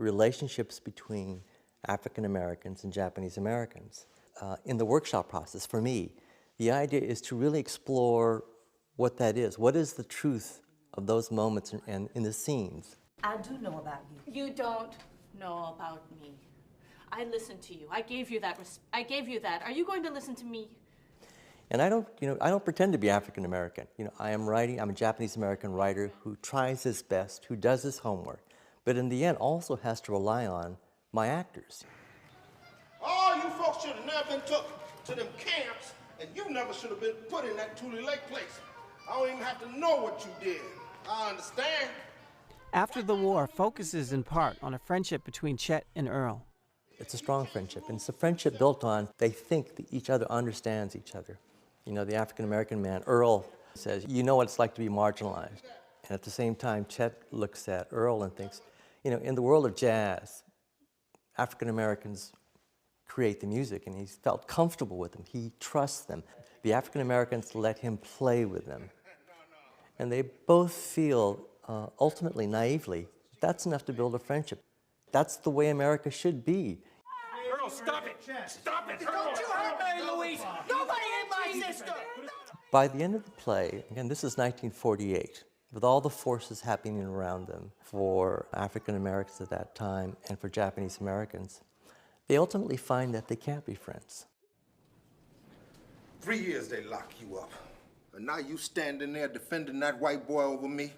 relationships between African Americans and Japanese Americans. In the workshop process, for me, the idea is to really explore what that is. What is the truth of those moments and in the scenes? I do know about you. You don't know about me. I listened to you. I gave you that. Are you going to listen to me? And I don't pretend to be African American. I'm a Japanese American writer who tries his best, who does his homework, but in the end also has to rely on my actors. All you folks should have never been took to them camps, and you never should have been put in that Tule Lake place. I don't even have to know what you did. I understand. After the War focuses in part on a friendship between Chet and Earl. It's a strong friendship, and it's a friendship built on they think that each other understands each other. The African-American man, Earl, says, you know what it's like to be marginalized. And at the same time, Chet looks at Earl and thinks, in the world of jazz, African-Americans create the music, and he's felt comfortable with them. He trusts them. The African-Americans let him play with them. And they both feel, ultimately, naively, that's enough to build a friendship. That's the way America should be. Earl, stop it! Stop it! Don't you hurt Mary Louise! Nobody hit my sister! By the end of the play, again, this is 1948, with all the forces happening around them for African Americans at that time and for Japanese Americans, they ultimately find that they can't be friends. 3 years they lock you up. And now you standing there defending that white boy over me?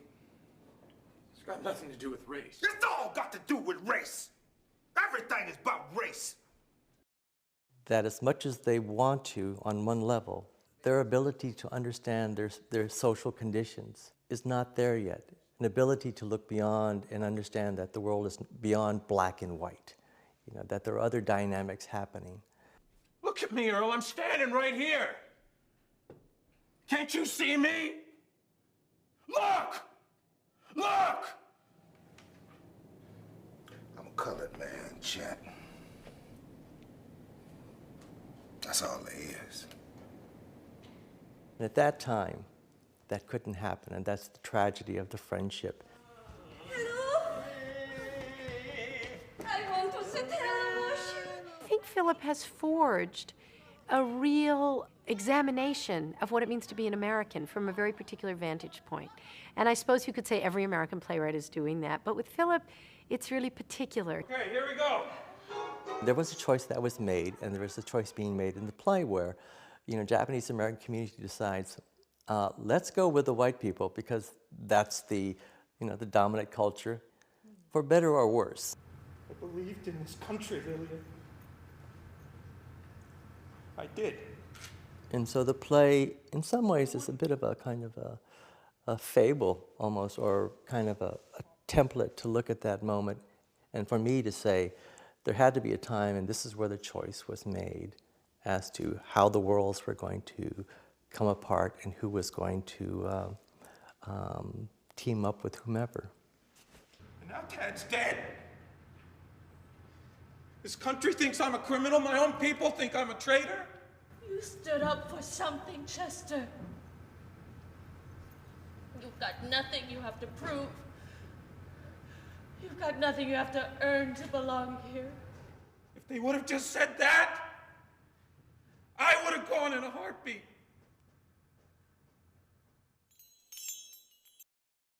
It's got nothing to do with race. It's all got to do with race. Everything is about race. That as much as they want to, on one level, their ability to understand their social conditions is not there yet. An ability to look beyond and understand that the world is beyond black and white, that there are other dynamics happening. Look at me, Earl. I'm standing right here. Can't you see me? Look! Look! I'm a colored man, Chet. That's all there is. And at that time, that couldn't happen, and that's the tragedy of the friendship. Hello? I want to sit down. I think Philip has forged a real examination of what it means to be an American from a very particular vantage point. And I suppose you could say every American playwright is doing that, but with Philip, it's really particular. Okay, here we go. There was a choice that was made, and there was a choice being made in the play where, Japanese American community decides, let's go with the white people because that's the dominant culture, for better or worse. I believed in this country, Lillian. I did. And so the play, in some ways, is a bit of a kind of a fable, almost, or kind of a template to look at that moment, and for me to say, there had to be a time, and this is where the choice was made, as to how the worlds were going to come apart and who was going to team up with whomever. And now Ted's dead. This country thinks I'm a criminal. My own people think I'm a traitor. You stood up for something, Chester. You've got nothing you have to prove. You've got nothing you have to earn to belong here. If they would have just said that, I would have gone in a heartbeat.